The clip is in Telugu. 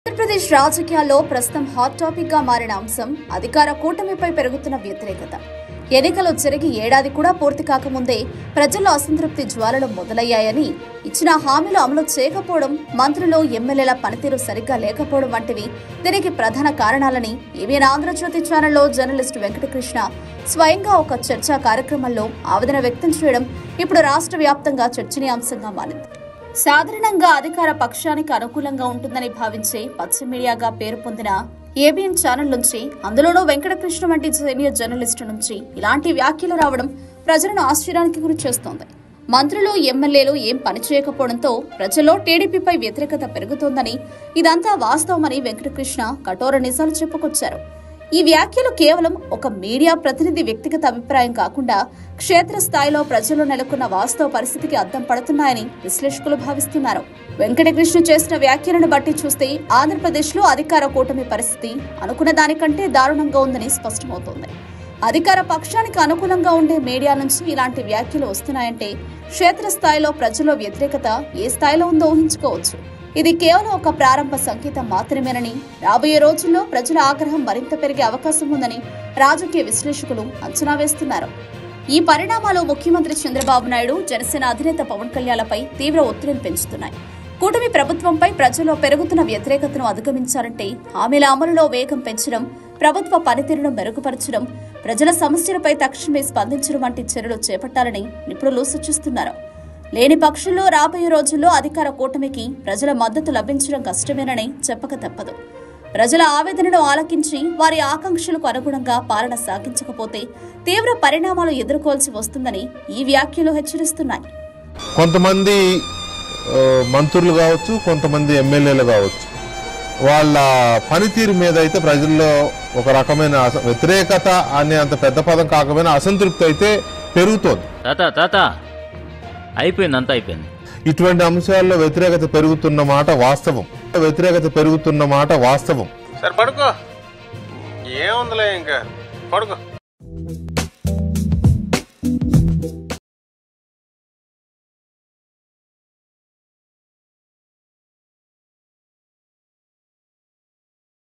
ఆంధ్రప్రదేశ్ రాజకీయాల్లో ప్రస్తుతం హాట్ టాపిక్ గా మారిన అంశం అధికార కూటమిపై పెరుగుతున్న వ్యతిరేకత. ఎన్నికలు జరిగి ఏడాది కూడా పూర్తి కాకముందే ప్రజల్లో అసంతృప్తి జ్వాలలు మొదలయ్యాయని, ఇచ్చిన హామీలు అమలు చేయకపోవడం, మంత్రులు ఎమ్మెల్యేల పనితీరు సరిగ్గా లేకపోవడం వంటివి దీనికి ప్రధాన కారణాలని ఏబీఎన్ ఆంధ్రజ్యోతి ఛానల్లో జర్నలిస్టు వెంకటకృష్ణ స్వయంగా ఒక చర్చా కార్యక్రమంలో ఆవేదన వ్యక్తం చేయడం ఇప్పుడు రాష్ట్ర వ్యాప్తంగా చర్చనీయాంశంగా మారింది. సాధారణంగా అధికార పక్షానికి అనుకూలంగా ఉంటుందని భావించే పచ్చ మీడియాగా పేరు పొందిన ఏబీఎన్ ఛానల్ నుంచి, అందులోనూ వెంకటకృష్ణ వంటి సీనియర్ జర్నలిస్టు నుంచి ఇలాంటి వ్యాఖ్యలు రావడం ప్రజలను ఆశ్చర్యానికి గురి చేస్తోంది. మంత్రులు ఎమ్మెల్యేలు ఏం పని చేయకపోవడంతో ప్రజల్లో టీడీపీపై వ్యతిరేకత పెరుగుతోందని, ఇదంతా వాస్తవమని వెంకటకృష్ణ కఠోర నిజాలు చెప్పుకొచ్చారు. ఈ వ్యాఖ్యలు కేవలం ఒక మీడియా ప్రతినిధి వ్యక్తిగత అభిప్రాయం కాకుండా క్షేత్రస్థాయిలో ప్రజల్లో నెలకొన్న వాస్తవ పరిస్థితికి అద్దం పడుతున్నాయని విశ్లేషకులు భావిస్తున్నారు. వెంకటకృష్ణ చేసిన వ్యాఖ్యలను బట్టి చూస్తే ఆంధ్రప్రదేశ్లో అధికార కూటమి పరిస్థితి అనుకున్న దానికంటే దారుణంగా ఉందని స్పష్టమవుతోంది. అధికార పక్షానికి అనుకూలంగా ఉండే మీడియా నుంచి ఇలాంటి వ్యాఖ్యలు వస్తున్నాయంటే క్షేత్రస్థాయిలో ప్రజల్లో వ్యతిరేకత ఏ స్థాయిలో ఉందో ఊహించుకోవచ్చు. ఇది కేవలం ఒక ప్రారంభ సంకేతం మాత్రమేనని, రాబోయే రోజుల్లో ప్రజల ఆగ్రహం మరింత పెరిగే అవకాశం ఉందని రాజకీయ విశ్లేషకులు అంచనా వేస్తున్నారు. ఈ పరిణామాలు ముఖ్యమంత్రి చంద్రబాబు నాయుడు, జనసేన అధినేత పవన్ కళ్యాణ్లపై తీవ్ర ఒత్తిడిని పెంచుతున్నాయి. కూటమి ప్రభుత్వంపై ప్రజల్లో పెరుగుతున్న వ్యతిరేకతను అధిగమించాలంటే హామీల అమలులో వేగం పెంచడం, ప్రభుత్వ పనితీరును మెరుగుపరచడం, ప్రజల సమస్యలపై తక్షణమే స్పందించడం వంటి చర్యలు చేపట్టాలని నిపుణులు సూచిస్తున్నారు. లేని పక్షంలో రాబోయే రోజుల్లో అధికార కూటమికి ప్రజల మద్దతు లభించడం కష్టమేనని చెప్పక తప్పదు. ప్రజల ఆవేదనను ఆలకించి వారి ఆకాంక్షలకు అనుగుణంగా పాలన సాగించకపోతే తీవ్ర పరిణామాలు ఎదుర్కోవాల్సి వస్తుందని ఈ వ్యాఖ్యలు హెచ్చరిస్తున్నాయి. కొంతమంది మంత్రులు కావచ్చు, కొంతమంది ఎమ్మెల్యేలు కావచ్చు, వాళ్ళ పనితీరు మీద అయితే ప్రజల్లో ఒక రకమైన వ్యతిరేకత అనే అంత పెద్ద పదం కాకపోయినా అసంతృప్తి అయితే పెరుగుతోంది. అయిపోయింది. ఇటువంటి అంశాల్లో వ్యతిరేకత పెరుగుతున్న మాట వాస్తవం. సరే పడుకో, ఏముందిలే ఇంకా పడుకో.